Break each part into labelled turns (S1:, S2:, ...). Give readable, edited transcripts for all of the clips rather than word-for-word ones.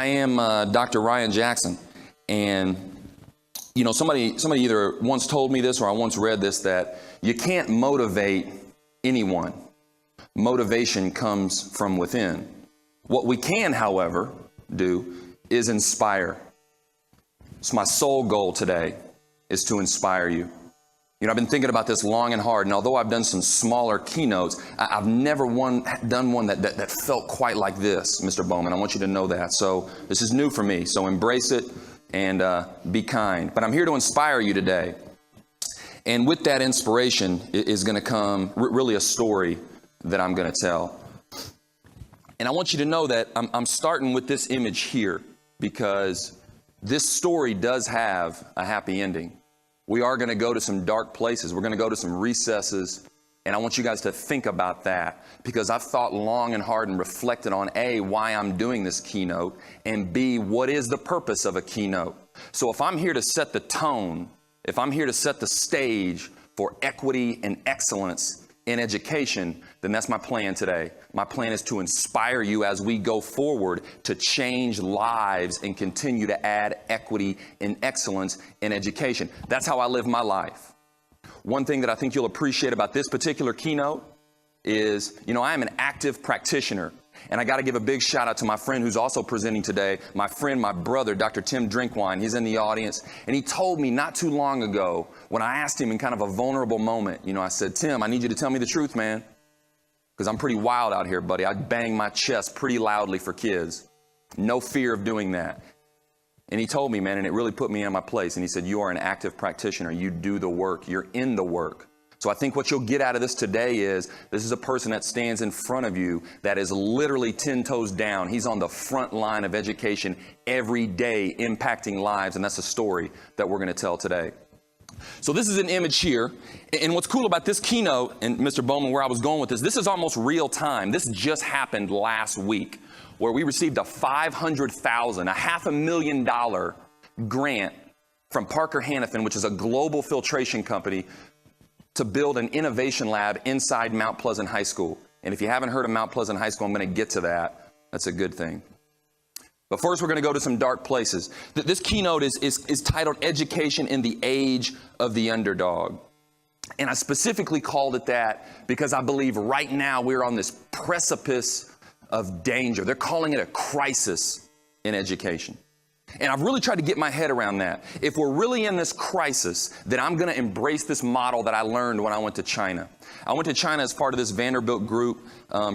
S1: am Dr. Ryan Jackson, and you know, somebody either once told me this or I once read this, that you can't motivate anyone. Motivation comes from within. What we can, however, do is inspire. So my sole goal today is to inspire you. You know, I've been thinking about this long and hard, and although I've done some smaller keynotes, I've never done one that felt quite like this, Mr. Bowman. I want you to know that. So this is new for me, so embrace it and be kind. But I'm here to inspire you today. And with that inspiration is going to come really a story that I'm going to tell. And I want you to know that I'm starting with this image here because this story does have a happy ending. We are going to go to some dark places. We're going to go to some recesses. And I want you guys to think about that because I've thought long and hard and reflected on A, why I'm doing this keynote, and B, what is the purpose of a keynote. So if I'm here to set the tone, if I'm here to set the stage for equity and excellence in education, then that's my plan today. My plan is to inspire you as we go forward to change lives and continue to add equity and excellence in education. That's how I live my life. One thing that I think you'll appreciate about this particular keynote is, you know, I am an active practitioner. And I got to give a big shout out to my friend who's also presenting today, my friend, my brother, Dr. Tim Drinkwine. He's in the audience. And he told me not too long ago when I asked him in kind of a vulnerable moment, you know, I said, Tim, I need you to tell me the truth, man. Because I'm pretty wild out here, buddy. I bang my chest pretty loudly for kids. No fear of doing that. And he told me, man, and it really put me in my place. And he said, you are an active practitioner. You do the work. You're in the work. So I think what you'll get out of this today is this is a person that stands in front of you that is literally 10 toes down. He's on the front line of education every day, impacting lives. And that's a story that we're going to tell today. So this is an image here. And what's cool about this keynote, and Mr. Bowman, where I was going with this is almost real time. This just happened last week where we received a $500,000, a $500,000 grant from Parker Hannifin, which is a global filtration company, to build an innovation lab inside Mount Pleasant High School. And if you haven't heard of Mount Pleasant High School, I'm going to get to that. That's a good thing. But first, we're going to go to some dark places. This keynote is titled Education in the Age of the Underdog. And I specifically called it that because I believe right now we're on this precipice of danger. They're calling it a crisis in education. And I've really tried to get my head around that. If we're really in this crisis, then I'm going to embrace this model that I learned when I went to China. I went to China as part of this Vanderbilt group,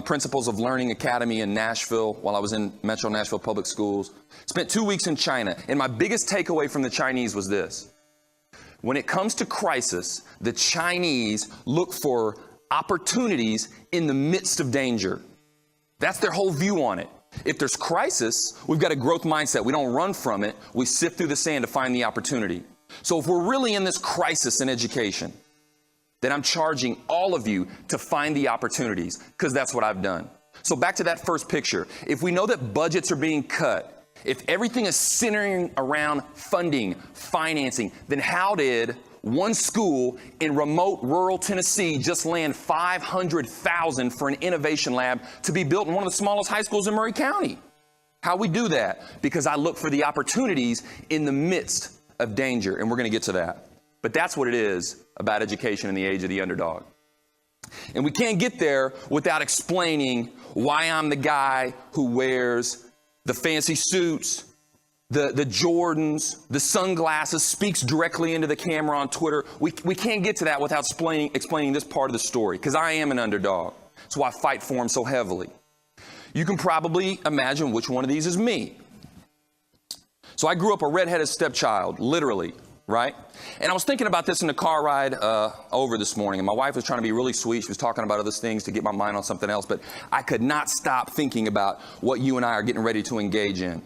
S1: Principles of Learning Academy in Nashville, while I was in Metro Nashville Public Schools. Spent 2 weeks in China. And my biggest takeaway from the Chinese was this. When it comes to crisis, the Chinese look for opportunities in the midst of danger. That's their whole view on it. If there's crisis, we've got a growth mindset. We don't run from it. We sift through the sand to find the opportunity. So if we're really in this crisis in education, then I'm charging all of you to find the opportunities, because that's what I've done. So back to that first picture. If we know that budgets are being cut, if everything is centering around funding, financing, then how did one school in remote rural Tennessee just land $500,000 for an innovation lab to be built in one of the smallest high schools in Maury County? How we do that? Because I look for the opportunities in the midst of danger, and we're going to get to that. But that's what it is about education in the age of the underdog. And we can't get there without explaining why I'm the guy who wears the fancy suits, the Jordans, the sunglasses, speaks directly into the camera on Twitter. We can't get to that without explaining this part of the story, because I am an underdog. That's why I fight for him so heavily. You can probably imagine which one of these is me. So I grew up a redheaded stepchild, literally, right? And I was thinking about this in the car ride over this morning, and my wife was trying to be really sweet. She was talking about other things to get my mind on something else, but I could not stop thinking about what you and I are getting ready to engage in.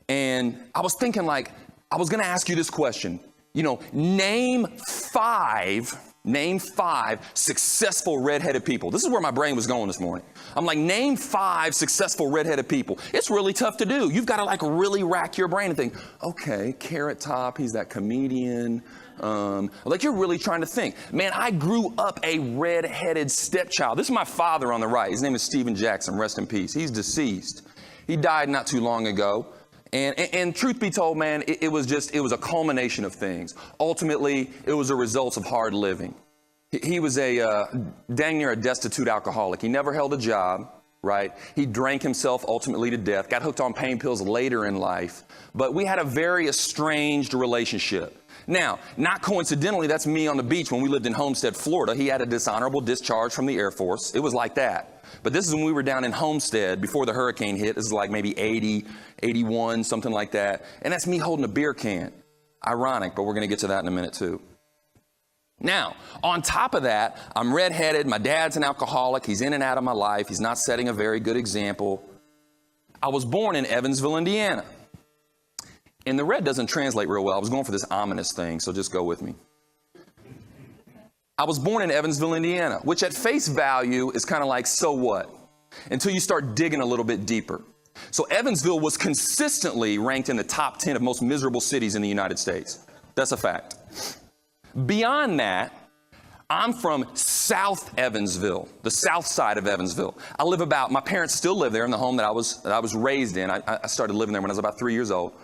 S1: And I was thinking, like, I was going to ask you this question. You know, name five successful redheaded people. This is where my brain was going this morning. I'm like, name 5 successful redheaded people. It's really tough to do. You've got to like really rack your brain and think, okay, Carrot Top, he's that comedian. Like you're really trying to think. Man, I grew up a redheaded stepchild. This is my father on the right. His name is Stephen Jackson. Rest in peace. He's deceased. He died not too long ago. And truth be told, man, it was a culmination of things. Ultimately, it was a result of hard living. He was a dang near a destitute alcoholic. He never held a job, right? He drank himself ultimately to death, got hooked on pain pills later in life. But we had a very estranged relationship. Now, not coincidentally, that's me on the beach when we lived in Homestead, Florida. He had a dishonorable discharge from the Air Force. It was like that. But this is when we were down in Homestead before the hurricane hit. This is like maybe 80, 81, something like that. And that's me holding a beer can. Ironic, but we're going to get to that in a minute too. Now, on top of that, I'm redheaded. My dad's an alcoholic. He's in and out of my life. He's not setting a very good example. I was born in Evansville, Indiana. And the red doesn't translate real well. I was going for this ominous thing, so just go with me. I was born in Evansville, Indiana, which at face value is kind of like, so what? Until you start digging a little bit deeper. So Evansville was consistently ranked in the top 10 of most miserable cities in the United States. That's a fact. Beyond that, I'm from South Evansville, the south side of Evansville. My parents still live there in the home that I was raised in. I started living there when I was about 3 years old.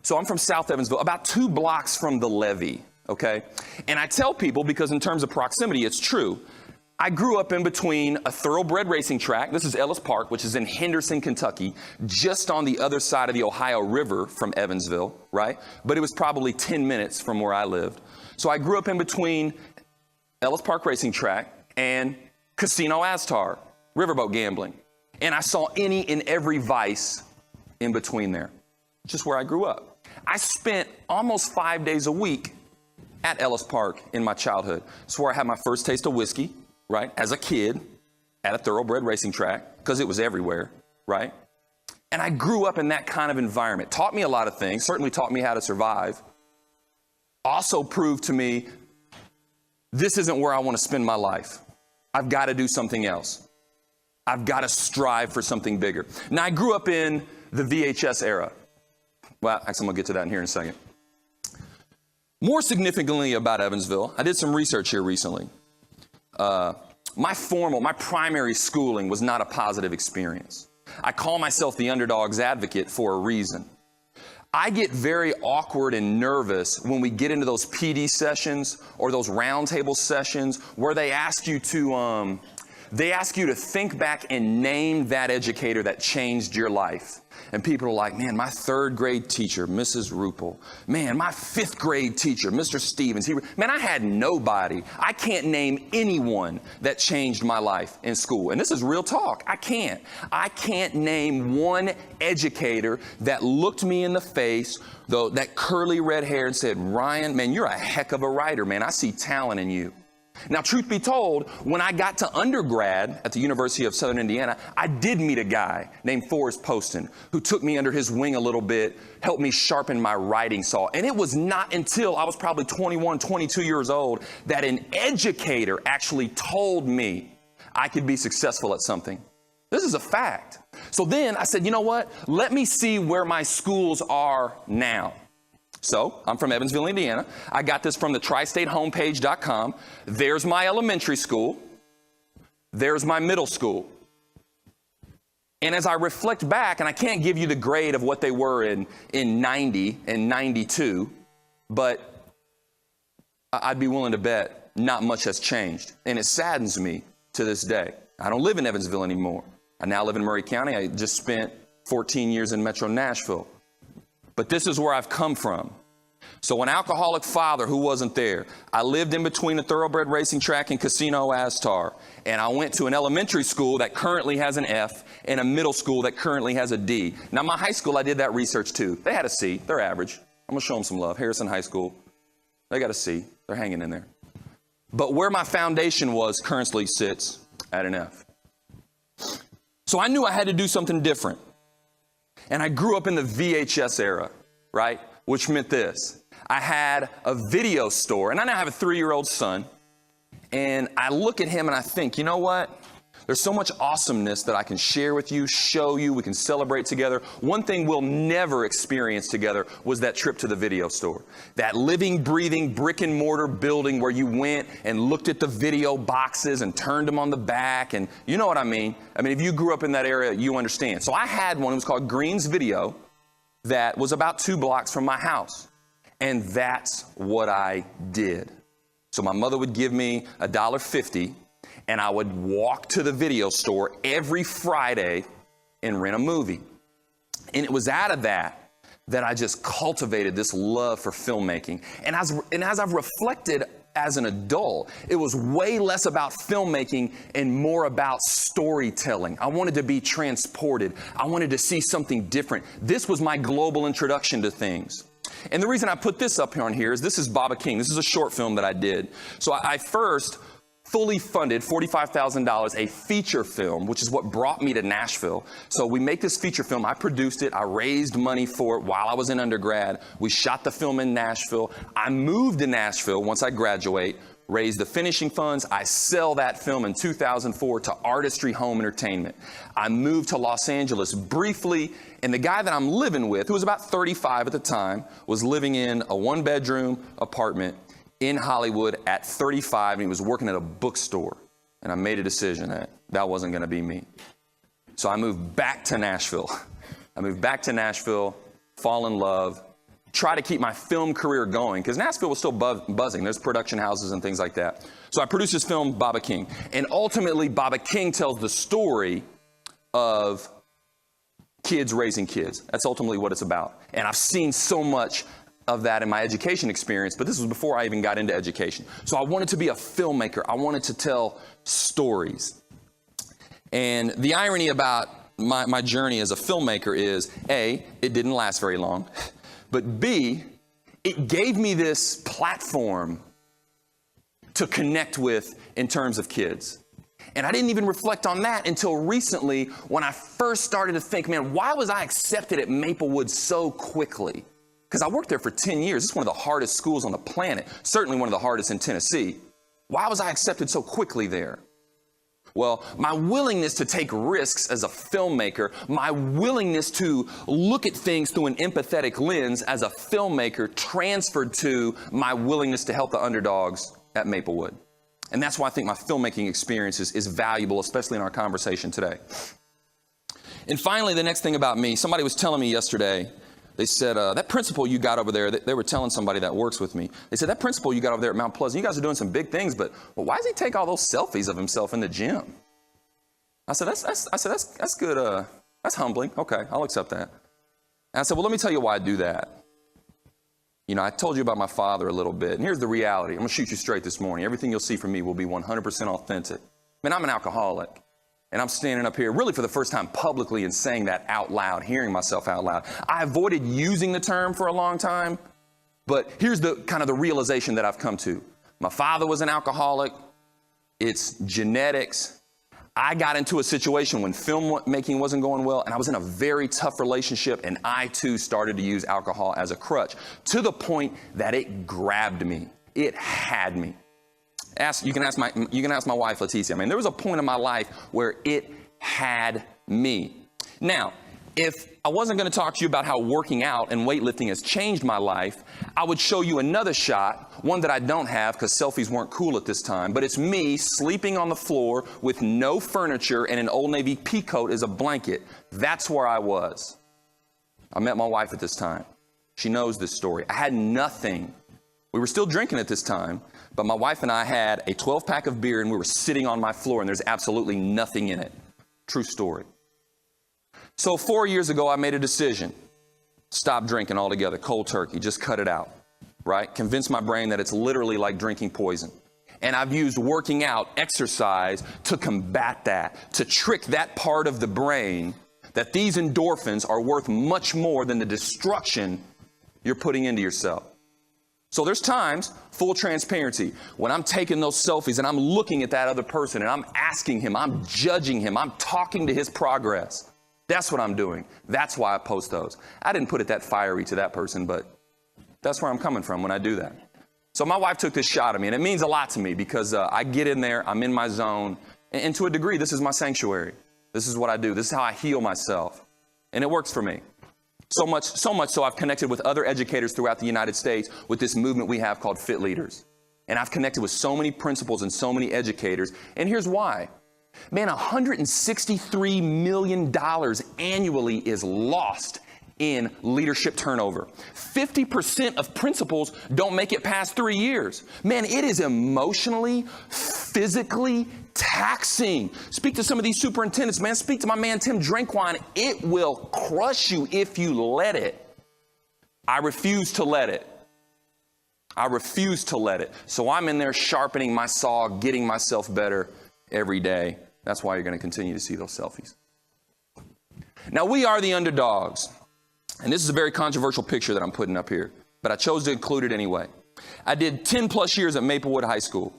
S1: So I'm from South Evansville, about 2 blocks from the levee, okay? And I tell people, because in terms of proximity, it's true. I grew up in between a thoroughbred racing track. This is Ellis Park, which is in Henderson, Kentucky, just on the other side of the Ohio River from Evansville, right? But it was probably 10 minutes from where I lived. So I grew up in between Ellis Park Racing Track and Casino Astar, riverboat gambling. And I saw any and every vice in between there, just where I grew up. I spent almost 5 days a week at Ellis Park in my childhood. It's where I had my first taste of whiskey, right? As a kid at a thoroughbred racing track, because it was everywhere, right? And I grew up in that kind of environment. Taught me a lot of things, certainly taught me how to survive. Also proved to me, this isn't where I want to spend my life. I've got to do something else. I've got to strive for something bigger. Now, I grew up in the VHS era. Well, actually, I'm going to get to that in here in a second. More significantly about Evansville, I did some research here recently. My primary schooling was not a positive experience. I call myself the Underdogs advocate for a reason. I get very awkward and nervous when we get into those PD sessions or those roundtable sessions where they ask you to think back and name that educator that changed your life. And people are like, man, my 3rd grade teacher, Mrs. Ruppel. Man, my 5th grade teacher, Mr. Stevens. Man, I had nobody. I can't name anyone that changed my life in school. And this is real talk. I can't name one educator that looked me in the face, though, that curly red hair, and said, Ryan, man, you're a heck of a writer, man. I see talent in you. Now, truth be told, when I got to undergrad at the University of Southern Indiana, I did meet a guy named Forrest Poston who took me under his wing a little bit, helped me sharpen my writing saw. And it was not until I was probably 21, 22 years old that an educator actually told me I could be successful at something. This is a fact. So then I said, you know what? Let me see where my schools are now. So I'm from Evansville, Indiana. I got this from the tristatehomepage.com. There's my elementary school. There's my middle school. And as I reflect back, and I can't give you the grade of what they were in 90 and 92, but I'd be willing to bet not much has changed. And it saddens me to this day. I don't live in Evansville anymore. I now live in Maury County. I just spent 14 years in Metro Nashville. But this is where I've come from. So an alcoholic father who wasn't there. I lived in between a thoroughbred racing track and Casino Astar. And I went to an elementary school that currently has an F and a middle school that currently has a D. Now, my high school, I did that research too. They had a C. They're average. I'm going to show them some love. Harrison High School. They got a C. They're hanging in there. But where my foundation was currently sits at an F. So I knew I had to do something different. And I grew up in the VHS era, right? Which meant this. I had a video store, and I now have a 3-year-old son. And I look at him and I think, you know what? There's so much awesomeness that I can share with you, show you, we can celebrate together. One thing we'll never experience together was that trip to the video store. That living, breathing, brick and mortar building where you went and looked at the video boxes and turned them on the back. And you know what I mean? I mean, if you grew up in that area, you understand. So I had one. It was called Green's Video. that was about 2 blocks from my house. And that's what I did. So my mother would give me $1.50, and I would walk to the video store every Friday and rent a movie. And it was out of that I just cultivated this love for filmmaking. And as I've reflected as an adult, it was way less about filmmaking and more about storytelling. I wanted to be transported. I wanted to see something different. This was my global introduction to things. And the reason I put this up here on here is this is Baba King. This is a short film that I did. So I first fully funded, $45,000, a feature film, which is what brought me to Nashville. So we make this feature film. I produced it. I raised money for it while I was in undergrad. We shot the film in Nashville. I moved to Nashville once I graduate, raised the finishing funds. I sell that film in 2004 to Artistry Home Entertainment. I moved to Los Angeles briefly, and the guy that I'm living with, who was about 35 at the time, was living in a 1-bedroom apartment in Hollywood at 35, and he was working at a bookstore. And I made a decision that that wasn't going to be me. So I moved back to Nashville. Fall in love, try to keep my film career going, because Nashville was still buzzing. There's production houses and things like that. So I produced this film, Baba King. And ultimately, Baba King tells the story of kids raising kids. That's ultimately what it's about. And I've seen so much of that in my education experience, but this was before I even got into education. So I wanted to be a filmmaker. I wanted to tell stories. And the irony about my journey as a filmmaker is, A, it didn't last very long, but B, it gave me this platform to connect with in terms of kids. And I didn't even reflect on that until recently when I first started to think, man, why was I accepted at Maplewood so quickly? Because I worked there for 10 years. It's one of the hardest schools on the planet, certainly one of the hardest in Tennessee. Why was I accepted so quickly there? Well, my willingness to take risks as a filmmaker, my willingness to look at things through an empathetic lens as a filmmaker transferred to my willingness to help the underdogs at Maplewood. And that's why I think my filmmaking experience is valuable, especially in our conversation today. And finally, the next thing about me, somebody was telling me yesterday, they said, that principal you got over there, they were telling somebody that works with me, they said, that principal you got over there at Mount Pleasant, you guys are doing some big things, but why does he take all those selfies of himself in the gym? I said, that's good, that's humbling. Okay, I'll accept that. And I said, well, let me tell you why I do that. You know, I told you about my father a little bit, and here's the reality. I'm going to shoot you straight this morning. Everything you'll see from me will be 100% authentic. Man, I'm an alcoholic. And I'm standing up here really for the first time publicly and saying that out loud, hearing myself out loud. I avoided using the term for a long time, but here's the kind of the realization that I've come to. My father was an alcoholic. It's genetics. I got into a situation when filmmaking wasn't going well, and I was in a very tough relationship, and I too started to use alcohol as a crutch to the point that it grabbed me. It had me. You can ask my wife, Leticia. I mean, there was a point in my life where it had me. Now, if I wasn't going to talk to you about how working out and weightlifting has changed my life, I would show you another shot, one that I don't have because selfies weren't cool at this time, but it's me sleeping on the floor with no furniture and an Old Navy pea coat as a blanket. That's where I was. I met my wife at this time. She knows this story. I had nothing. We were still drinking at this time, but my wife and I had a 12-pack of beer and we were sitting on my floor and there's absolutely nothing in it. True story. So 4 years ago, I made a decision. Stop drinking altogether, cold turkey, just cut it out, right? Convince my brain that it's literally like drinking poison. And I've used working out, exercise to combat that, to trick that part of the brain that these endorphins are worth much more than the destruction you're putting into yourself. So there's times, full transparency, when I'm taking those selfies and I'm looking at that other person and I'm asking him, I'm judging him, I'm talking to his progress. That's what I'm doing. That's why I post those. I didn't put it that fiery to that person, but that's where I'm coming from when I do that. So my wife took this shot at me, and it means a lot to me because I get in there, I'm in my zone, and to a degree, this is my sanctuary. This is what I do. This is how I heal myself, and it works for me. So much so I've connected with other educators throughout the United States with this movement we have called Fit Leaders. And I've connected with so many principals and so many educators. And here's why. Man, $163 million annually is lost in leadership turnover. 50% of principals don't make it past 3 years. Man, it is emotionally, physically taxing. Speak to some of these superintendents, man. Speak to my man, Tim Drinkwine. It will crush you if you let it. I refuse to let it. I refuse to let it. So I'm in there sharpening my saw, getting myself better every day. That's why you're going to continue to see those selfies. Now, we are the underdogs. And this is a very controversial picture that I'm putting up here, but I chose to include it anyway. I did 10 plus years at Maplewood High School.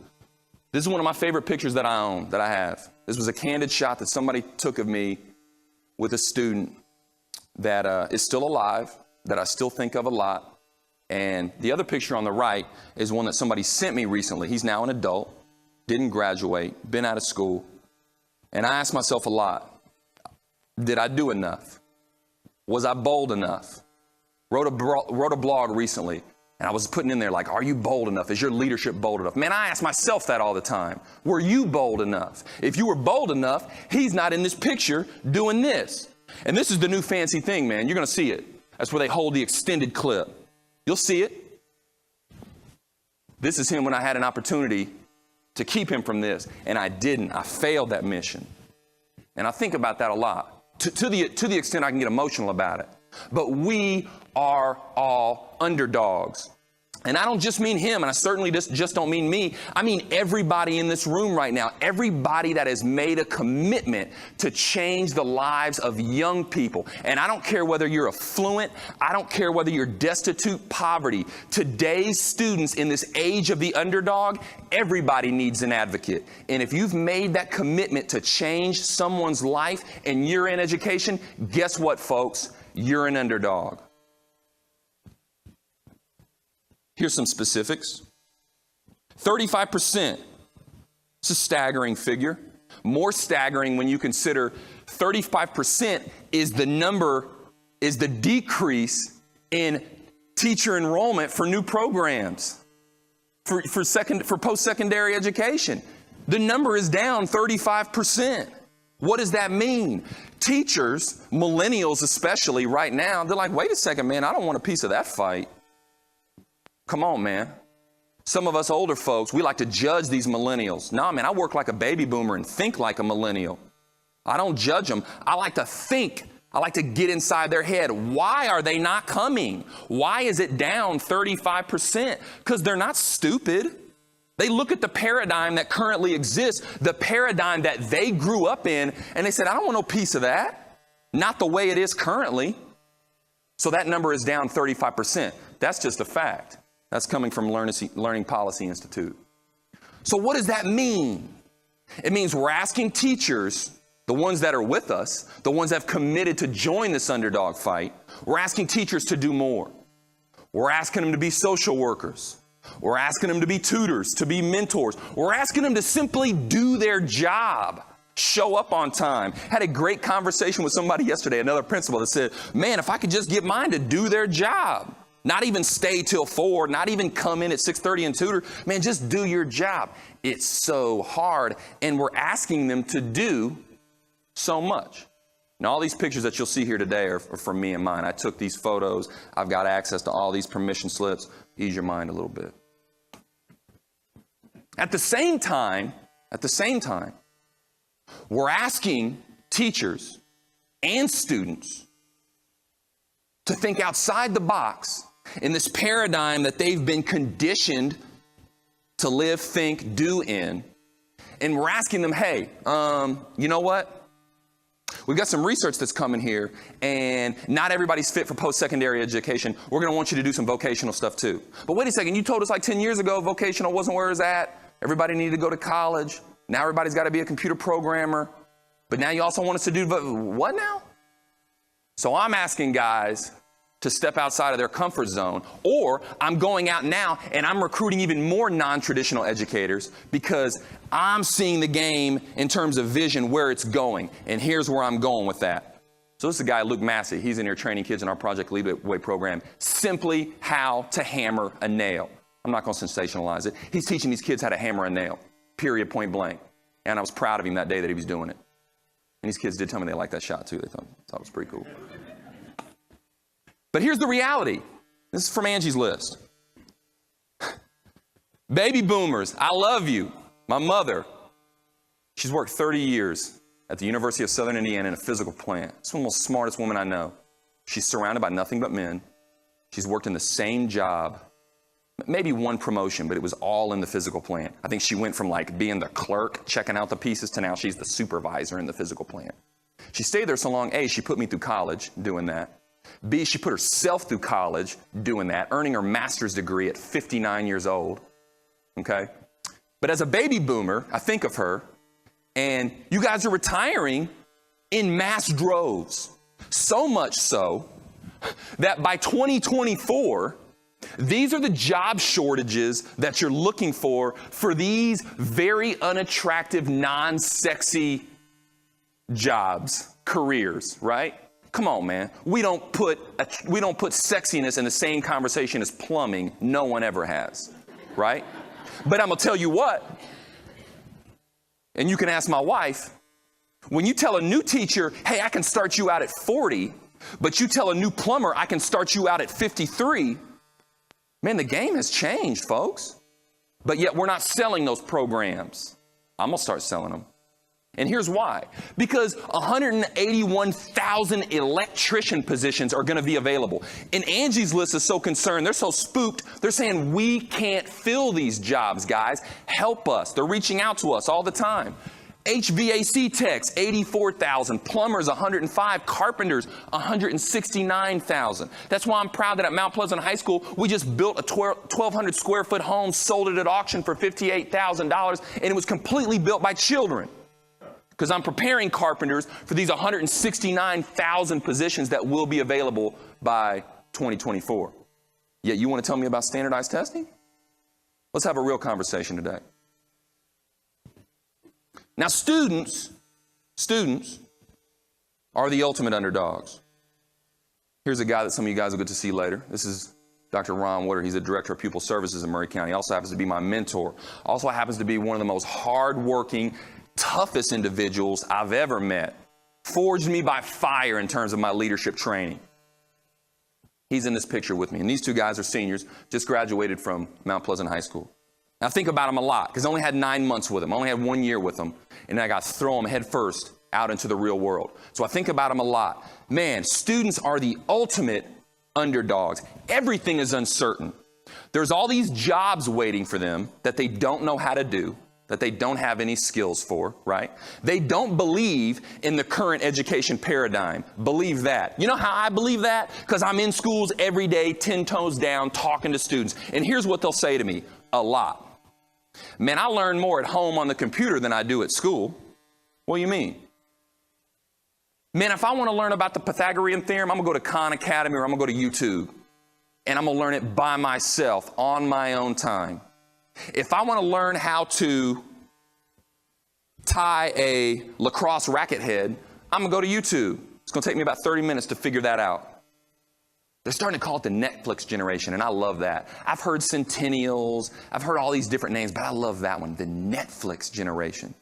S1: This is one of my favorite pictures that I own, that I have. This was a candid shot that somebody took of me with a student that is still alive, that I still think of a lot. And the other picture on the right is one that somebody sent me recently. He's now an adult, didn't graduate, been out of school. And I asked myself a lot, did I do enough? Was I bold enough? Wrote a blog recently, and I was putting in there like, are you bold enough? Is your leadership bold enough? Man, I ask myself that all the time. Were you bold enough? If you were bold enough, he's not in this picture doing this. And this is the new fancy thing, man. You're going to see it. That's where they hold the extended clip. You'll see it. This is him when I had an opportunity to keep him from this, and I didn't. I failed that mission. And I think about that a lot. To the extent I can get emotional about it. But we are all underdogs. And I don't just mean him, and I certainly just don't mean me. I mean everybody in this room right now, everybody that has made a commitment to change the lives of young people. And I don't care whether you're affluent, I don't care whether you're destitute, poverty. Today's students in this age of the underdog, everybody needs an advocate. And if you've made that commitment to change someone's life and you're in education, guess what, folks? You're an underdog. Here's some specifics. 35%. It's a staggering figure. More staggering when you consider 35% is the decrease in teacher enrollment for new programs for post-secondary education. The number is down 35%. What does that mean? Teachers, millennials especially right now, they're like, wait a second, man, I don't want a piece of that fight. Come on, man. Some of us older folks, we like to judge these millennials. Nah, man, I work like a baby boomer and think like a millennial. I don't judge them. I like to think. I like to get inside their head. Why are they not coming? Why is it down 35%? Because they're not stupid. They look at the paradigm that currently exists, the paradigm that they grew up in, and they said, I don't want no piece of that. Not the way it is currently. So that number is down 35%. That's just a fact. That's coming from Learning Policy Institute. So what does that mean? It means we're asking teachers, the ones that are with us, the ones that have committed to join this underdog fight, we're asking teachers to do more. We're asking them to be social workers. We're asking them to be tutors, to be mentors. We're asking them to simply do their job, show up on time. Had a great conversation with somebody yesterday, another principal that said, man, if I could just get mine to do their job. Not even stay till 4, not even come in at 6:30 and tutor. Man, just do your job. It's so hard, and we're asking them to do so much. Now, all these pictures that you'll see here today are from me and mine. I took these photos. I've got access to all these permission slips. Ease your mind a little bit. At the same time, we're asking teachers and students to think outside the box in this paradigm that they've been conditioned to live, think, do in. And we're asking them, hey, you know what? We've got some research that's coming here, and not everybody's fit for post-secondary education. We're going to want you to do some vocational stuff too. But wait a second, you told us like 10 years ago vocational wasn't where it's at. Everybody needed to go to college. Now everybody's got to be a computer programmer. But now you also want us to do what now? So I'm asking guys to step outside of their comfort zone, or I'm going out now and I'm recruiting even more non-traditional educators because I'm seeing the game in terms of vision where it's going. And here's where I'm going with that. So this is a guy, Luke Massey. He's in here training kids in our Project Leadway program, simply how to hammer a nail. I'm not going to sensationalize it. He's teaching these kids how to hammer a nail, period, point blank. And I was proud of him that day that he was doing it. And these kids did tell me they liked that shot too. They thought it was pretty cool. But here's the reality. This is from Angie's List. Baby boomers, I love you. My mother, she's worked 30 years at the University of Southern Indiana in a physical plant. She's one of the most smartest women I know. She's surrounded by nothing but men. She's worked in the same job, maybe one promotion, but it was all in the physical plant. I think she went from like being the clerk, checking out the pieces, to now she's the supervisor in the physical plant. She stayed there so long, A, she put me through college doing that. B, she put herself through college doing that, earning her master's degree at 59 years old. Okay? But as a baby boomer, I think of her, and you guys are retiring in mass droves. So much so that by 2024, these are the job shortages that you're looking for these very unattractive, non-sexy jobs, careers, right? Come on, man. We don't put sexiness in the same conversation as plumbing. No one ever has, right? But I'm going to tell you what, and you can ask my wife, when you tell a new teacher, hey, I can start you out at 40, but you tell a new plumber, I can start you out at 53, man, the game has changed, folks. But yet we're not selling those programs. I'm going to start selling them. And here's why. Because 181,000 electrician positions are going to be available. And Angie's List is so concerned. They're so spooked. They're saying, we can't fill these jobs, guys. Help us. They're reaching out to us all the time. HVAC techs, 84,000. Plumbers, 105. Carpenters, 169,000. That's why I'm proud that at Mount Pleasant High School, we just built a 1,200 square foot home, sold it at auction for $58,000, and it was completely built by children. Because I'm preparing carpenters for these 169,000 positions that will be available by 2024. Yet you want to tell me about standardized testing? Let's have a real conversation today. Now, students are the ultimate underdogs. Here's a guy that some of you guys will get to see later. This is Dr. Ron Woodard. He's the director of pupil services in Maury County. He also happens to be my mentor. Also happens to be one of the most hardworking, toughest individuals I've ever met. Forged me by fire in terms of my leadership training. He's in this picture with me. And these two guys are seniors, just graduated from Mount Pleasant High School. I think about them a lot because I only had 9 months with them. I only had 1 year with them. And I got to throw them head first out into the real world. So I think about them a lot. Man, students are the ultimate underdogs. Everything is uncertain. There's all these jobs waiting for them that they don't know how to do, that they don't have any skills for, right? They don't believe in the current education paradigm. Believe that. You know how I believe that? Because I'm in schools every day, 10 toes down, talking to students. And here's what they'll say to me, a lot. Man, I learn more at home on the computer than I do at school. What do you mean? Man, if I want to learn about the Pythagorean theorem, I'm going to go to Khan Academy or I'm going to go to YouTube. And I'm going to learn it by myself on my own time. If I want to learn how to tie a lacrosse racket head, I'm going to go to YouTube. It's going to take me about 30 minutes to figure that out. They're starting to call it the Netflix generation, and I love that. I've heard centennials. I've heard all these different names, but I love that one, the Netflix generation.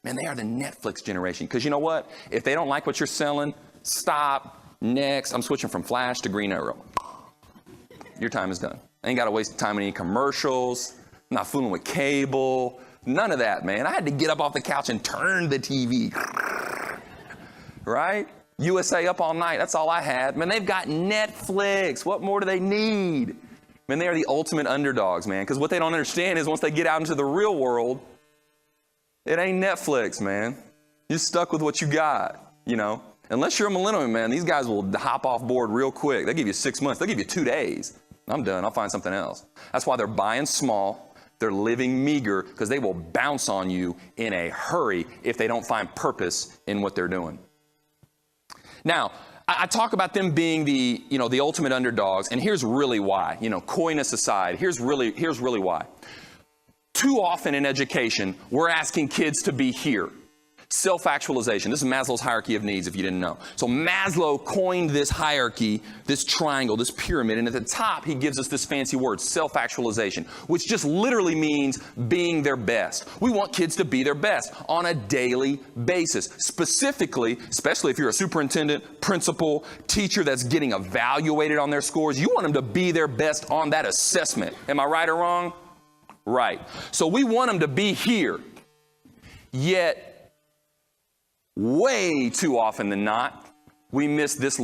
S1: Man, they are the Netflix generation. Because you know what? If they don't like what you're selling, stop. Next. I'm switching from Flash to Green Arrow. Your time is done. I ain't got to waste time on any commercials. I'm not fooling with cable. None of that, man. I had to get up off the couch and turn the TV. Right? USA Up All Night. That's all I had. Man, they've got Netflix. What more do they need? Man, they are the ultimate underdogs, man. Because what they don't understand is once they get out into the real world, it ain't Netflix, man. You're stuck with what you got, you know. Unless you're a millennial, man, these guys will hop off board real quick. They'll give you 6 months. They'll give you 2 days. I'm done. I'll find something else. That's why they're buying small. They're living meager because they will bounce on you in a hurry if they don't find purpose in what they're doing. Now, I talk about them being the ultimate underdogs, and here's really why. Coyness aside, here's really why. Too often in education, we're asking kids to be here. Self-actualization. This is Maslow's hierarchy of needs, if you didn't know. So Maslow coined this hierarchy, this triangle, this pyramid, and at the top he gives us this fancy word, self-actualization, which just literally means being their best. We want kids to be their best on a daily basis. Specifically, especially if you're a superintendent, principal, teacher that's getting evaluated on their scores, you want them to be their best on that assessment. Am I right or wrong? Right. So we want them to be here. Yet, way too often than not, we miss this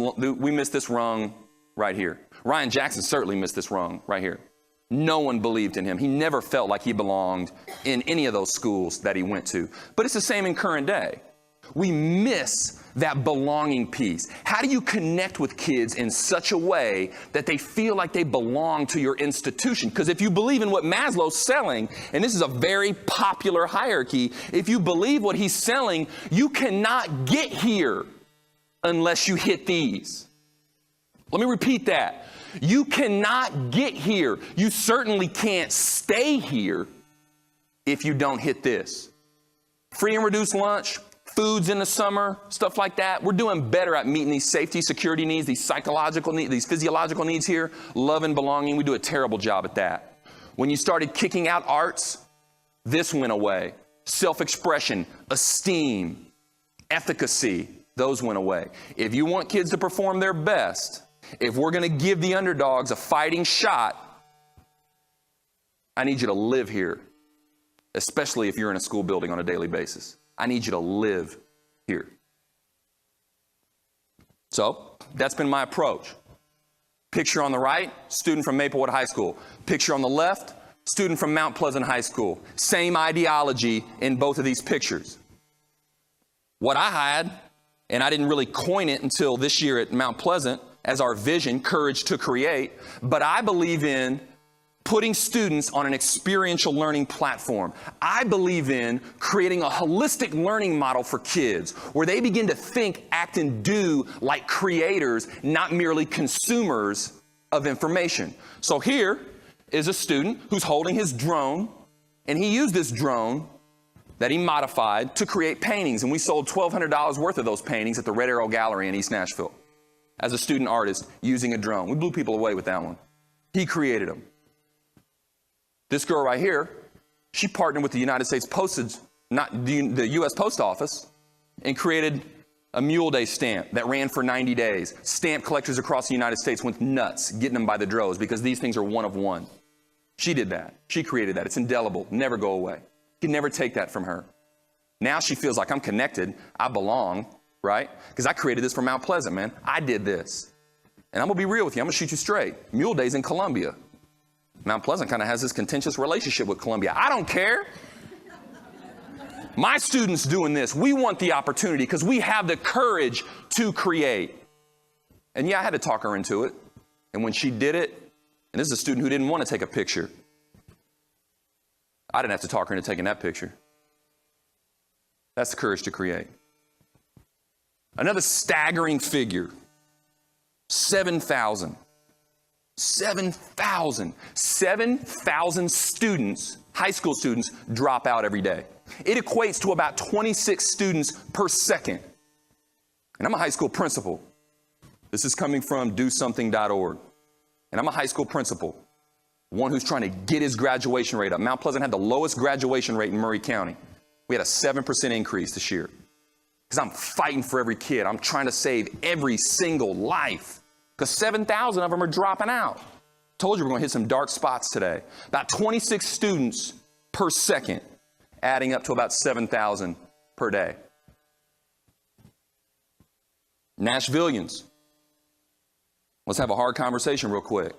S1: rung right here. Ryan Jackson certainly missed this rung right here. No one believed in him. He never felt like he belonged in any of those schools that he went to. But it's the same in current day. We miss that belonging piece. How do you connect with kids in such a way that they feel like they belong to your institution? Because if you believe in what Maslow's selling, and this is a very popular hierarchy, if you believe what he's selling, you cannot get here unless you hit these. Let me repeat that. You cannot get here. You certainly can't stay here if you don't hit this. Free and reduced lunch, foods in the summer, stuff like that. We're doing better at meeting these safety, security needs, these psychological needs, these physiological needs here. Love and belonging, we do a terrible job at that. When you started kicking out arts, this went away. Self-expression, esteem, efficacy, those went away. If you want kids to perform their best, if we're going to give the underdogs a fighting shot, I need you to live here, especially if you're in a school building on a daily basis. I need you to live here. So that's been my approach. Picture on the right, student from Maplewood High School. Picture on the left, student from Mount Pleasant High School. Same ideology in both of these pictures. What I had, and I didn't really coin it until this year at Mount Pleasant as our vision, courage to create, but I believe in putting students on an experiential learning platform. I believe in creating a holistic learning model for kids where they begin to think, act, and do like creators, not merely consumers of information. So here is a student who's holding his drone, and he used this drone that he modified to create paintings, and we sold $1,200 worth of those paintings at the Red Arrow Gallery in East Nashville as a student artist using a drone. We blew people away with that one. He created them. This girl right here, she partnered with the United States Postage, not the U.S. Post Office, and created a Mule Day stamp that ran for 90 days. Stamp collectors across the United States went nuts getting them by the droves because these things are one of one. She did that. She created that. It's indelible. Never go away. You can never take that from her. Now she feels like I'm connected. I belong, right? Because I created this for Mount Pleasant, man. I did this. And I'm going to be real with you. I'm going to shoot you straight. Mule Day's in Columbia. Mount Pleasant kind of has this contentious relationship with Columbia. I don't care. My students doing this. We want the opportunity because we have the courage to create. And yeah, I had to talk her into it. And when she did it, and this is a student who didn't want to take a picture, I didn't have to talk her into taking that picture. That's the courage to create. Another staggering figure, 7,000. 7,000 students, high school students, drop out every day. It equates to about 26 students per second. And I'm a high school principal. This is coming from dosomething.org. And I'm a high school principal, one who's trying to get his graduation rate up. Mount Pleasant had the lowest graduation rate in Maury County. We had a 7% increase this year. Because I'm fighting for every kid. I'm trying to save every single life. Because 7,000 of them are dropping out. Told you we're going to hit some dark spots today. About 26 students per second, adding up to about 7,000 per day. Nashvillians. Let's have a hard conversation real quick.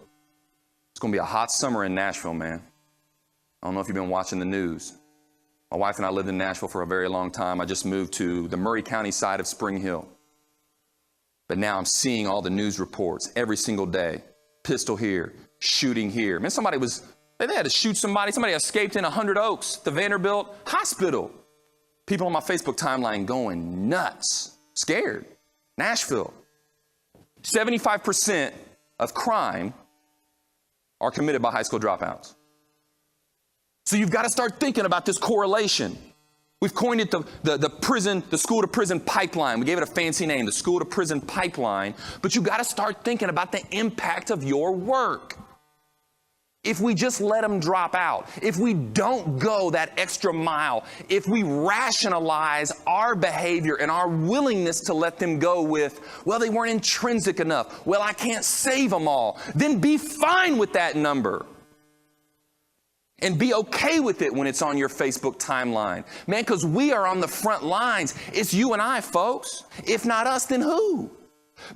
S1: It's going to be a hot summer in Nashville, man. I don't know if you've been watching the news. My wife and I lived in Nashville for a very long time. I just moved to the Maury County side of Spring Hill. But now I'm seeing all the news reports every single day. Pistol here, shooting here. Man, they had to shoot somebody. Somebody escaped in 100 Oaks, the Vanderbilt Hospital. People on my Facebook timeline going nuts, scared. Nashville. 75% of crime are committed by high school dropouts. So you've got to start thinking about this correlation. We've coined it the school to prison pipeline. We gave it a fancy name, the school to prison pipeline. But you got to start thinking about the impact of your work. If we just let them drop out, if we don't go that extra mile, if we rationalize our behavior and our willingness to let them go with, well, they weren't intrinsic enough, well, I can't save them all, then be fine with that number. And be okay with it when it's on your Facebook timeline. Man, because we are on the front lines. It's you and I, folks. If not us, then who?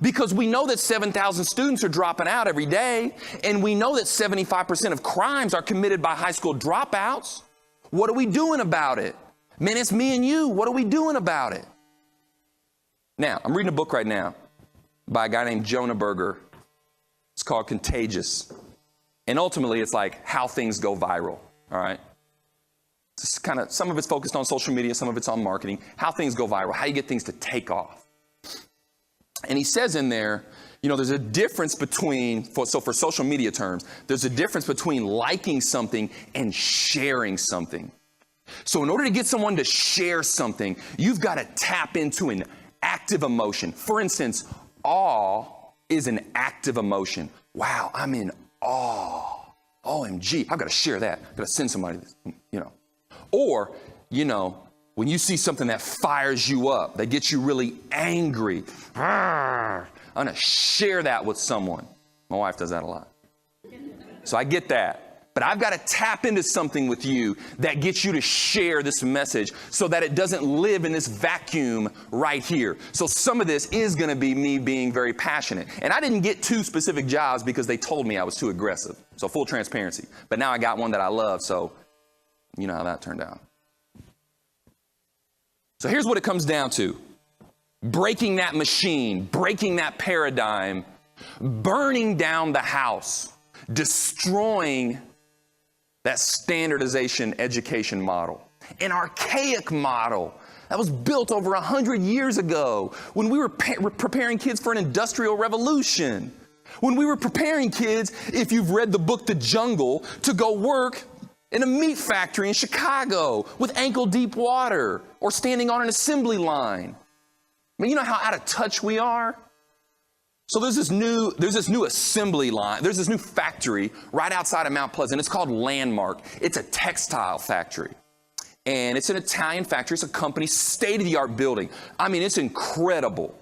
S1: Because we know that 7,000 students are dropping out every day, and we know that 75% of crimes are committed by high school dropouts. What are we doing about it? Man, it's me and you. What are we doing about it? Now, I'm reading a book right now by a guy named Jonah Berger. It's called Contagious. And ultimately, it's like how things go viral, all right? It's kind of, some of it's focused on social media, some of it's on marketing, how things go viral, how you get things to take off. And he says in there, you know, there's a difference between, for social media terms, there's a difference between liking something and sharing something. So in order to get someone to share something, you've got to tap into an active emotion. For instance, awe is an active emotion. Wow, I'm in awe. OMG, I've got to share that. I've got to send somebody this, you know. Or, you know, when you see something that fires you up, that gets you really angry, I'm going to share that with someone. My wife does that a lot. So I get that. But I've got to tap into something with you that gets you to share this message so that it doesn't live in this vacuum right here. So some of this is going to be me being very passionate. And I didn't get 2 specific jobs because they told me I was too aggressive. So full transparency. But now I got one that I love, so you know how that turned out. So here's what it comes down to. Breaking that machine, breaking that paradigm, burning down the house, destroying that standardization education model, an archaic model that was built over 100 years ago when we were preparing kids for an industrial revolution. When we were preparing kids, if you've read the book The Jungle, to go work in a meat factory in Chicago with ankle-deep water or standing on an assembly line. I mean, you know how out of touch we are? So there's this new assembly line. There's this new factory right outside of Mount Pleasant. It's called Landmark. It's a textile factory. And it's an Italian factory. It's a company, state-of-the-art building. I mean, it's incredible.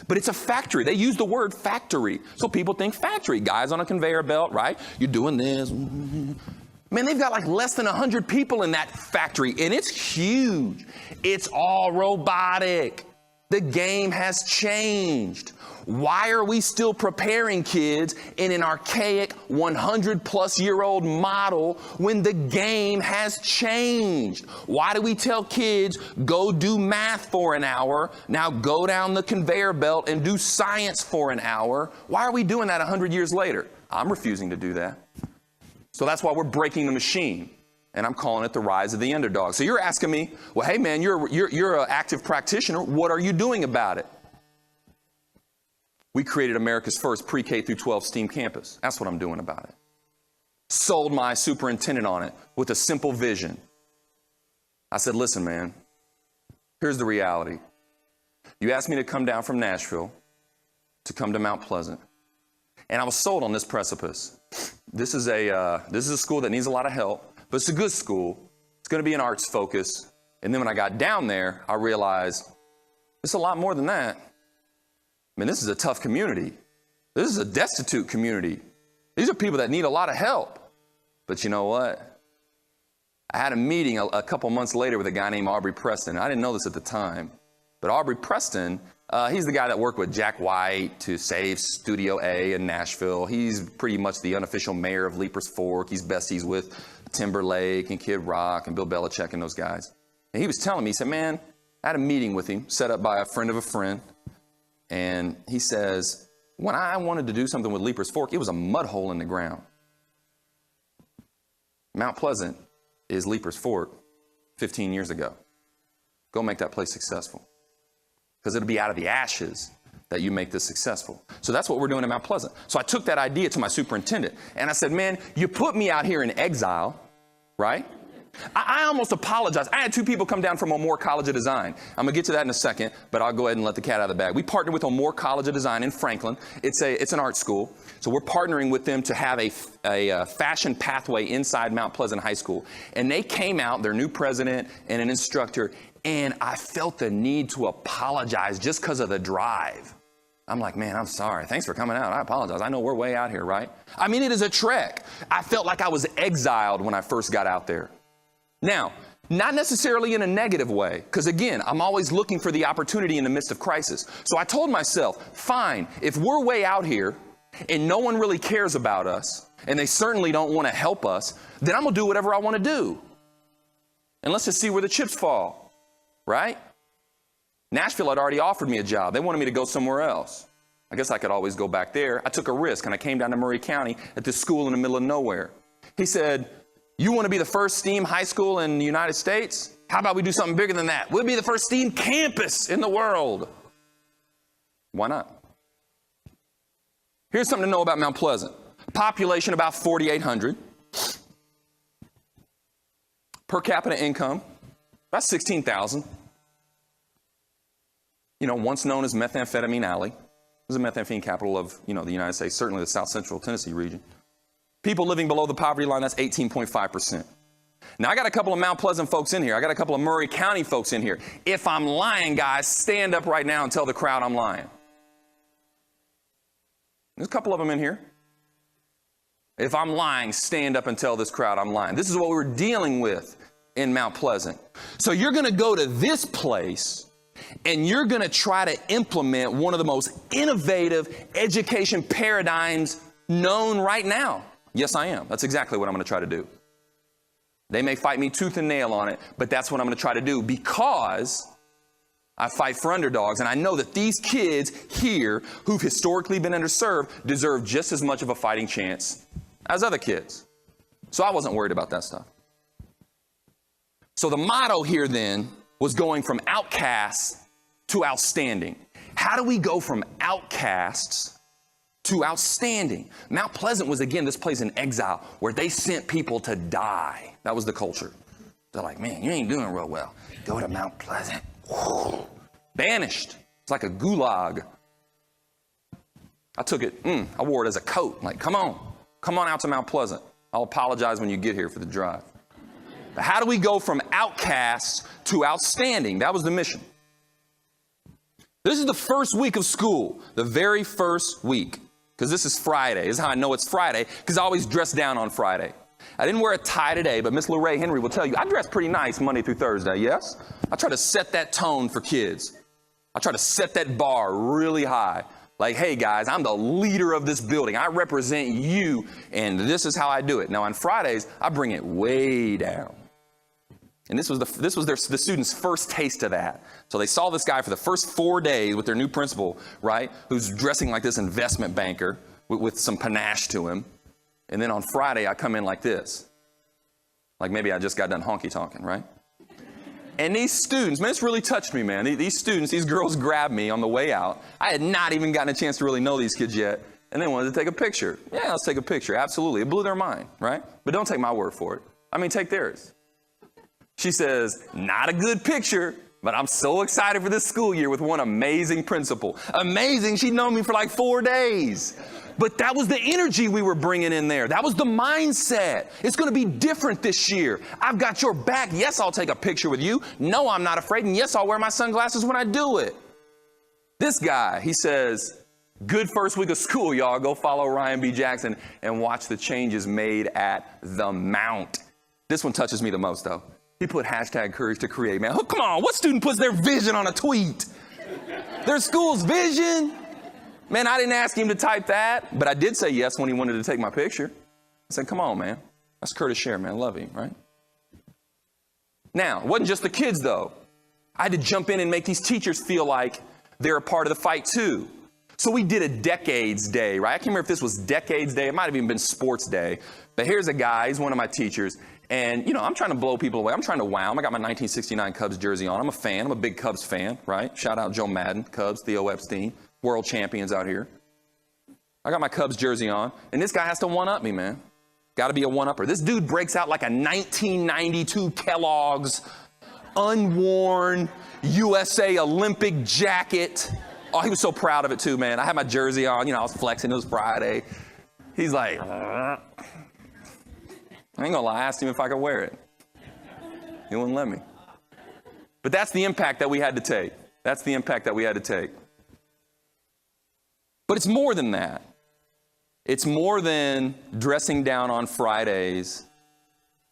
S1: But it's a factory. They use the word factory. So people think factory. Guys on a conveyor belt, right? You're doing this. Man, they've got like less than 100 people in that factory. And it's huge. It's all robotic. The game has changed. Why are we still preparing kids in an archaic 100-plus-year-old model when the game has changed? Why do we tell kids, go do math for an hour, now go down the conveyor belt and do science for an hour? Why are we doing that 100 years later? I'm refusing to do that. So that's why we're breaking the machine. And I'm calling it the rise of the underdog. So you're asking me, well, hey, man, you're an active practitioner. What are you doing about it? We created America's first pre-K through 12 STEAM campus. That's what I'm doing about it. Sold my superintendent on it with a simple vision. I said, listen, man, here's the reality. You asked me to come down from Nashville to come to Mount Pleasant. And I was sold on this precipice. This is a school that needs a lot of help, but it's a good school. It's going to be an arts focus. And then when I got down there, I realized it's a lot more than that. I mean, this is a tough community. This is a destitute community. These are people that need a lot of help. But you know what? I had a meeting a couple months later with a guy named Aubrey Preston. I didn't know this at the time. But Aubrey Preston, he's the guy that worked with Jack White to save Studio A in Nashville. He's pretty much the unofficial mayor of Leapers Fork. He's besties with Timberlake and Kid Rock and Bill Belichick and those guys. And he was telling me, he said, man, I had a meeting with him, set up by a friend of a friend. And he says, when I wanted to do something with Leapers Fork, it was a mud hole in the ground. Mount Pleasant is Leapers Fork 15 years ago. Go make that place successful. Because it'll be out of the ashes that you make this successful. So that's what we're doing at Mount Pleasant. So I took that idea to my superintendent. And I said, man, you put me out here in exile, right? I almost apologized. I had 2 people come down from O'Moore College of Design. I'm going to get to that in a second, but I'll go ahead and let the cat out of the bag. We partnered with O'Moore College of Design in Franklin. It's an art school. So we're partnering with them to have a fashion pathway inside Mount Pleasant High School. And they came out, their new president and an instructor, and I felt the need to apologize just because of the drive. I'm like, man, I'm sorry. Thanks for coming out. I apologize. I know we're way out here, right? I mean, it is a trek. I felt like I was exiled when I first got out there. Now, not necessarily in a negative way, because again, I'm always looking for the opportunity in the midst of crisis. So I told myself, fine, if we're way out here and no one really cares about us, and they certainly don't want to help us, then I'm going to do whatever I want to do. And let's just see where the chips fall, right? Nashville had already offered me a job. They wanted me to go somewhere else. I guess I could always go back there. I took a risk, and I came down to Maury County at this school in the middle of nowhere. He said, you want to be the first STEAM high school in the United States? How about we do something bigger than that? We'll be the first STEAM campus in the world. Why not? Here's something to know about Mount Pleasant. Population about 4,800. Per capita income, about 16,000. You know, once known as Methamphetamine Alley. It was the methamphetamine capital of, the United States, certainly the South Central Tennessee region. People living below the poverty line, that's 18.5%. Now, I got a couple of Mount Pleasant folks in here. I got a couple of Maury County folks in here. If I'm lying, guys, stand up right now and tell the crowd I'm lying. There's a couple of them in here. If I'm lying, stand up and tell this crowd I'm lying. This is what we're dealing with in Mount Pleasant. So you're going to go to this place and you're going to try to implement one of the most innovative education paradigms known right now. Yes, I am. That's exactly what I'm going to try to do. They may fight me tooth and nail on it, but that's what I'm going to try to do because I fight for underdogs. And I know that these kids here who've historically been underserved deserve just as much of a fighting chance as other kids. So I wasn't worried about that stuff. So the motto here then was going from outcasts to outstanding. How do we go from outcasts to outstanding? Mount Pleasant was, again, this place in exile where they sent people to die. That was the culture. They're like, man, you ain't doing real well. Go to Mount Pleasant. Banished. It's like a gulag. I took it, I wore it as a coat. Like, come on out to Mount Pleasant. I'll apologize when you get here for the drive. But how do we go from outcasts to outstanding? That was the mission. This is the first week of school, the very first week, because this is Friday. This is how I know it's Friday, because I always dress down on Friday. I didn't wear a tie today, but Miss Lorraine Henry will tell you, I dress pretty nice Monday through Thursday, yes? I try to set that tone for kids. I try to set that bar really high. Like, hey guys, I'm the leader of this building. I represent you, and this is how I do it. Now on Fridays, I bring it way down. And this was the students' first taste of that. So they saw this guy for the first 4 days with their new principal, right, who's dressing like this investment banker with some panache to him. And then on Friday, I come in like this. Like maybe I just got done honky-tonking, right? And these students, man, it's really touched me, man. These students, these girls grabbed me on the way out. I had not even gotten a chance to really know these kids yet. And they wanted to take a picture. Yeah, let's take a picture. Absolutely. It blew their mind, right? But don't take my word for it. I mean, take theirs. She says, not a good picture, but I'm so excited for this school year with one amazing principal. Amazing. She'd known me for like 4 days. But that was the energy we were bringing in there. That was the mindset. It's going to be different this year. I've got your back. Yes, I'll take a picture with you. No, I'm not afraid. And yes, I'll wear my sunglasses when I do it. This guy, he says, good first week of school, y'all. Go follow Ryan B. Jackson and watch the changes made at the Mount. This one touches me the most, though. He put hashtag courage to create, man. Oh, come on, what student puts their vision on a tweet? Their school's vision? Man, I didn't ask him to type that, but I did say yes when he wanted to take my picture. I said, come on, man. That's Curtis Share, man. Love him, right? Now, it wasn't just the kids, though. I had to jump in and make these teachers feel like they're a part of the fight, too. So we did a Decades Day, right? I can't remember if this was Decades Day. It might have even been Sports Day. But here's a guy. He's one of my teachers. And, I'm trying to blow people away. I'm trying to wow them. I got my 1969 Cubs jersey on. I'm a fan. I'm a big Cubs fan, right? Shout out Joe Madden, Cubs, Theo Epstein, world champions out here. I got my Cubs jersey on. And this guy has to one-up me, man. Got to be a one-upper. This dude breaks out like a 1992 Kellogg's unworn USA Olympic jacket. Oh, he was so proud of it too, man. I had my jersey on. You know, I was flexing. It was Friday. He's like, I ain't gonna lie. I asked him if I could wear it. He wouldn't let me. But that's the impact that we had to take. That's the impact that we had to take. But it's more than that. It's more than dressing down on Fridays.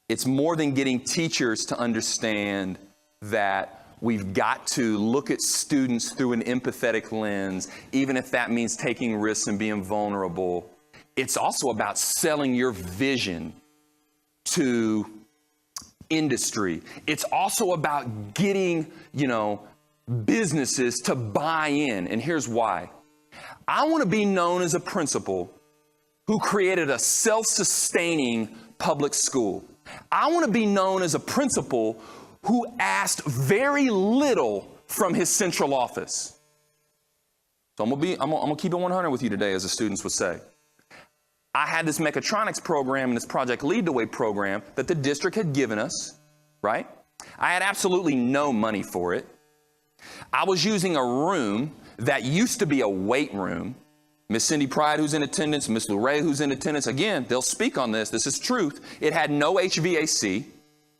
S1: It's more than getting teachers to understand that we've got to look at students through an empathetic lens, even if that means taking risks and being vulnerable. It's also about selling your vision to industry. It's also about getting, businesses to buy in. And here's why. I want to be known as a principal who created a self-sustaining public school. I want to be known as a principal who asked very little from his central office. So I'm gonna keep it 100 with you today, as the students would say. I had this mechatronics program and this Project Lead the Way program that the district had given us, right? I had absolutely no money for it. I was using a room that used to be a weight room. Miss Cindy Pride, who's in attendance, Miss Lou Ray, who's in attendance, again, they'll speak on this. This is truth. It had no HVAC.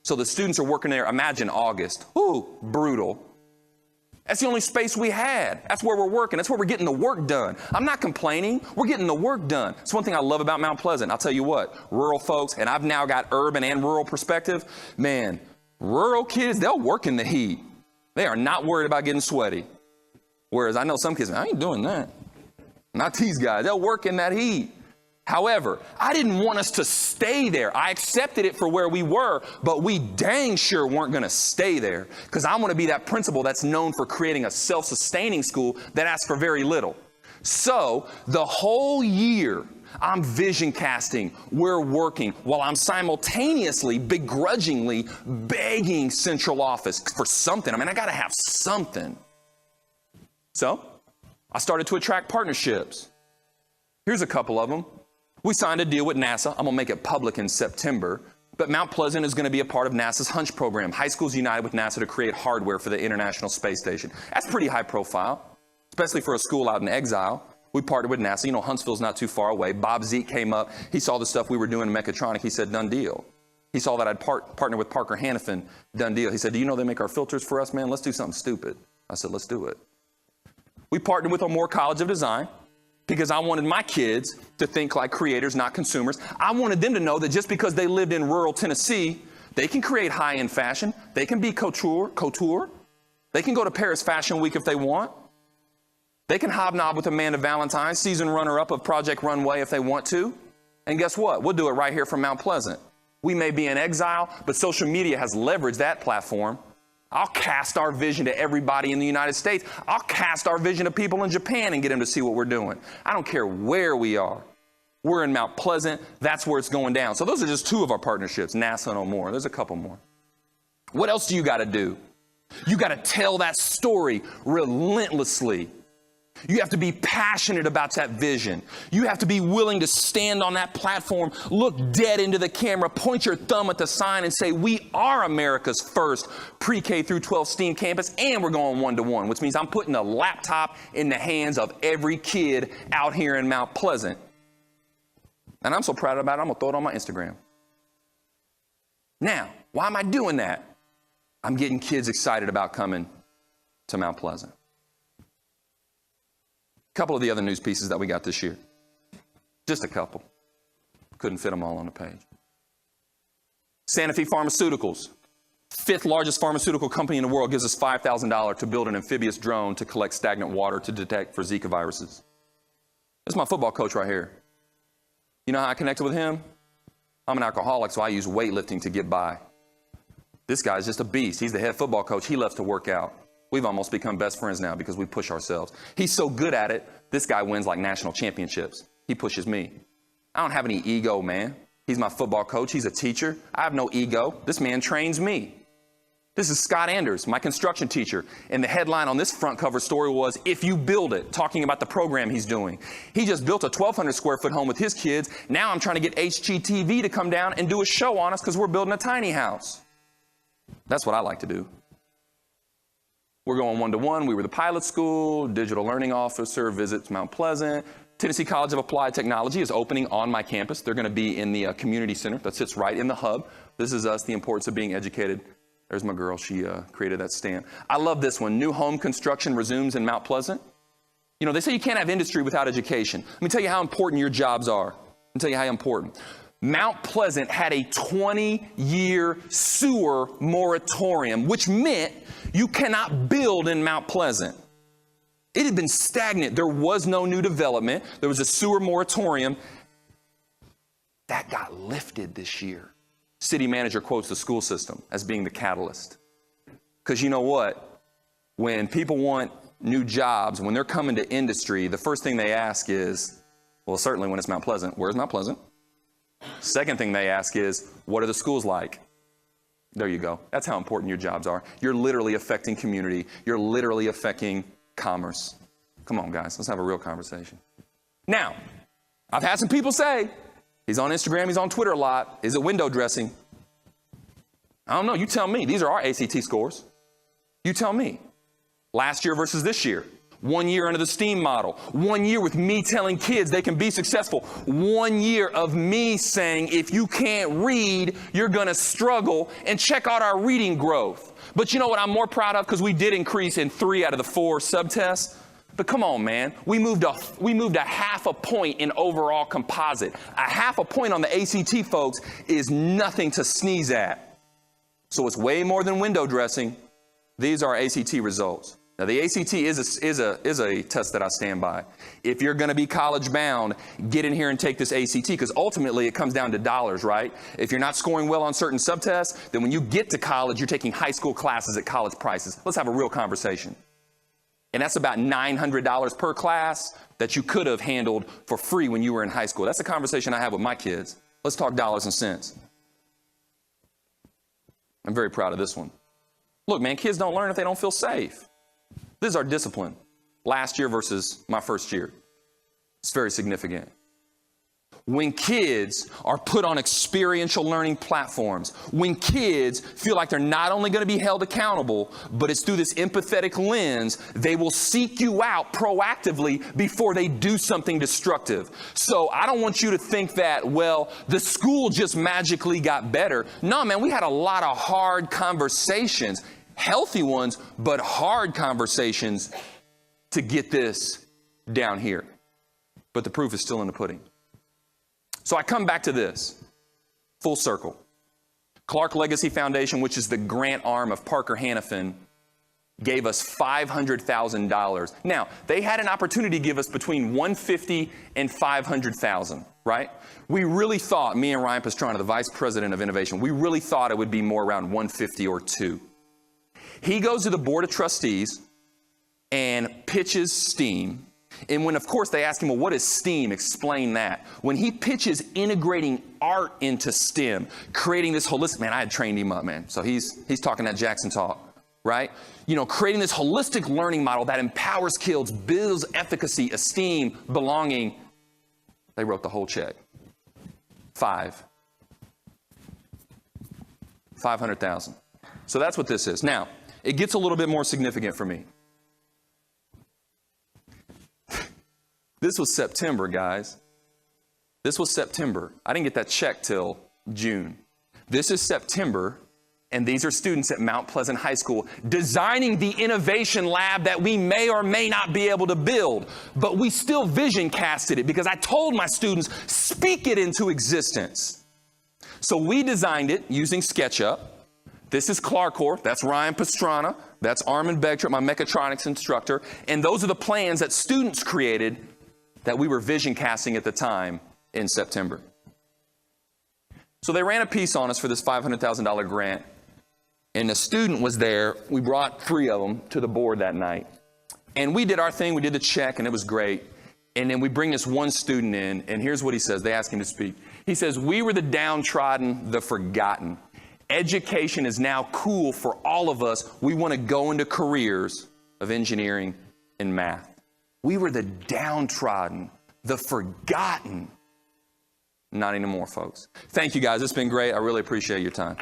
S1: So the students are working there. Imagine August. Ooh, brutal. That's the only space we had. That's where we're working. That's where we're getting the work done. I'm not complaining. We're getting the work done. It's one thing I love about Mount Pleasant. I'll tell you what, rural folks, and I've now got urban and rural perspective. Man, rural kids, they'll work in the heat. They are not worried about getting sweaty. Whereas I know some kids, I ain't doing that. Not these guys. They'll work in that heat. However, I didn't want us to stay there. I accepted it for where we were, but we dang sure weren't going to stay there, because I want to be that principal that's known for creating a self-sustaining school that asks for very little. So the whole year, I'm vision casting, we're working, while I'm simultaneously, begrudgingly begging central office for something. I got to have something. So I started to attract partnerships. Here's a couple of them. We signed a deal with NASA. I'm going to make it public in September. But Mount Pleasant is going to be a part of NASA's Hunch program. High schools united with NASA to create hardware for the International Space Station. That's pretty high profile, especially for a school out in exile. We partnered with NASA. Huntsville's not too far away. Bob Zeke came up. He saw the stuff we were doing in mechatronic. He said, done deal. He saw that I'd partnered with Parker Hannafin. Done deal. He said, do you know they make our filters for us, man? Let's do something stupid. I said, let's do it. We partnered with Moore College of Design, because I wanted my kids to think like creators, not consumers. I wanted them to know that just because they lived in rural Tennessee, they can create high-end fashion. They can be couture. They can go to Paris Fashion Week if they want. They can hobnob with Amanda Valentine, season runner-up of Project Runway if they want to. And guess what? We'll do it right here from Mount Pleasant. We may be in exile, but social media has leveraged that platform. I'll cast our vision to everybody in the United States. I'll cast our vision to people in Japan and get them to see what we're doing. I don't care where we are. We're in Mount Pleasant. That's where it's going down. So those are just two of our partnerships, NASA and more. There's a couple more. What else do you got to do? You got to tell that story relentlessly. You have to be passionate about that vision. You have to be willing to stand on that platform, look dead into the camera, point your thumb at the sign and say, we are America's first pre-K through 12 STEAM campus, and we're going one-to-one, which means I'm putting a laptop in the hands of every kid out here in Mount Pleasant. And I'm so proud about it, I'm going to throw it on my Instagram. Now, why am I doing that? I'm getting kids excited about coming to Mount Pleasant. A couple of the other news pieces that we got this year. Just a couple. Couldn't fit them all on the page. Sanofi Pharmaceuticals, 5th largest pharmaceutical company in the world, gives us $5,000 to build an amphibious drone to collect stagnant water to detect for Zika viruses. This is my football coach right here. You know how I connected with him? I'm an alcoholic, so I use weightlifting to get by. This guy's just a beast. He's the head football coach. He loves to work out. We've almost become best friends now because we push ourselves. He's so good at it, this guy wins like national championships. He pushes me. I don't have any ego, man. He's my football coach. He's a teacher. I have no ego. This man trains me. This is Scott Anders, my construction teacher. And the headline on this front cover story was, "If You Build It," talking about the program he's doing. He just built a 1,200 square foot home with his kids. Now I'm trying to get HGTV to come down and do a show on us because we're building a tiny house. That's what I like to do. We're going one-to-one. We were the pilot school. Digital learning officer visits Mount Pleasant. Tennessee College of Applied Technology is opening on my campus. They're going to be in the community center that sits right in the hub. This is us, the importance of being educated. There's my girl. She created that stamp. I love this one. New home construction resumes in Mount Pleasant. You know, they say you can't have industry without education. Let me tell you how important your jobs are. Let me tell you how important. Mount Pleasant had a 20-year sewer moratorium, which meant you cannot build in Mount Pleasant. It had been stagnant. There was no new development. There was a sewer moratorium. That got lifted this year. City manager quotes the school system as being the catalyst. Because you know what? When people want new jobs, when they're coming to industry, the first thing they ask is, well, certainly when it's Mount Pleasant, where's Mount Pleasant? Second thing they ask is, what are the schools like? There you go. That's how important your jobs are. You're literally affecting community. You're literally affecting commerce. Come on, guys. Let's have a real conversation. Now, I've had some people say, he's on Instagram, he's on Twitter a lot. Is it window dressing? I don't know. You tell me. These are our ACT scores. You tell me. Last year versus this year. 1 year under the STEAM model. 1 year with me telling kids they can be successful. 1 year of me saying, if you can't read, you're going to struggle. And check out our reading growth. But you know what I'm more proud of? Because we did increase in 3 out of the 4 subtests. But come on, man. We moved a half a point in overall composite. A half a point on the ACT, folks, is nothing to sneeze at. So it's way more than window dressing. These are ACT results. Now, the ACT is a test that I stand by. If you're going to be college bound, get in here and take this ACT, because ultimately it comes down to dollars, right? If you're not scoring well on certain subtests, then when you get to college, you're taking high school classes at college prices. Let's have a real conversation. And that's about $900 per class that you could have handled for free when you were in high school. That's a conversation I have with my kids. Let's talk dollars and cents. I'm very proud of this one. Look, man, kids don't learn if they don't feel safe. This is our discipline. Last year versus my first year. It's very significant. When kids are put on experiential learning platforms, when kids feel like they're not only going to be held accountable, but it's through this empathetic lens, they will seek you out proactively before they do something destructive. So I don't want you to think that, well, the school just magically got better. No, man, we had a lot of hard conversations, healthy ones, but hard conversations to get this down here. But the proof is still in the pudding. So I come back to this, full circle. Clark Legacy Foundation, which is the grant arm of Parker Hannafin, gave us $500,000. Now, they had an opportunity to give us between $150,000 and $500,000, right? We really thought, me and Ryan Pastrana, the Vice President of Innovation, we really thought it would be more around $150,000 or $200,000. He goes to the Board of Trustees and pitches STEAM. And when, of course, they ask him, well, what is STEAM? Explain that. When he pitches integrating art into STEM, creating this holistic, man, I had trained him up, man. So he's talking that Jackson talk, right? You know, creating this holistic learning model that empowers kids, builds efficacy, esteem, belonging. They wrote the whole check. $500,000. So that's what this is. Now, it gets a little bit more significant for me. This was September, guys. This was September. I didn't get that check till June. This is September, and these are students at Mount Pleasant High School designing the innovation lab that we may or may not be able to build. But we still vision casted it because I told my students, speak it into existence. So we designed it using SketchUp. This is Clarkor. That's Ryan Pastrana. That's Armin Begtrip, my mechatronics instructor. And those are the plans that students created that we were vision casting at the time in September. So they ran a piece on us for this $500,000 grant. And the student was there. We brought 3 of them to the board that night. And we did our thing. We did the check, and it was great. And then we bring this one student in, and here's what he says. They ask him to speak. He says, we were the downtrodden, the forgotten. Education is now cool for all of us. We want to go into careers of engineering and math. We were the downtrodden, the forgotten. Not anymore, folks. Thank you, guys. It's been great. I really appreciate your time.